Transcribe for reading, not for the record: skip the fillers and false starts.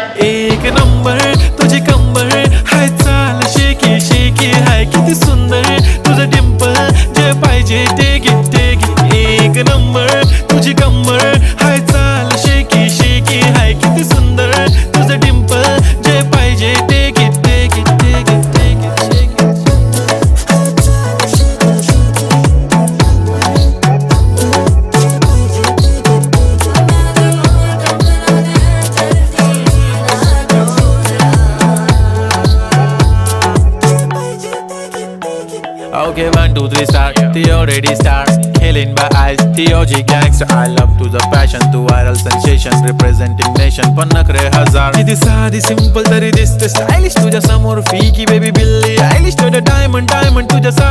एक नंबर तुझी कंबर हाय, चाल शेकी शेकी हाय, किती सुंदर तुझं डिंपल, जे पाहिजे ते घे ते घे. एक नंबर तुझी कंबर हाय, चाल शेकी शेकी हाय, किती सुंदर तुझं डिंपल, जे पाहिजे ते घे ते घे ते घे ते घे ते घे. Okay, 1, 2, 3 start. The already start. Killing by eyes. The OG gangster. I love to the passion, to viral sensation, representing nation. पन्नकरे हजार. किती साधी simple तरी दिसते stylish तुझ्या समोर. फीकी baby बिल्ली. Stylish to the diamond, diamond तुझ्या साठी.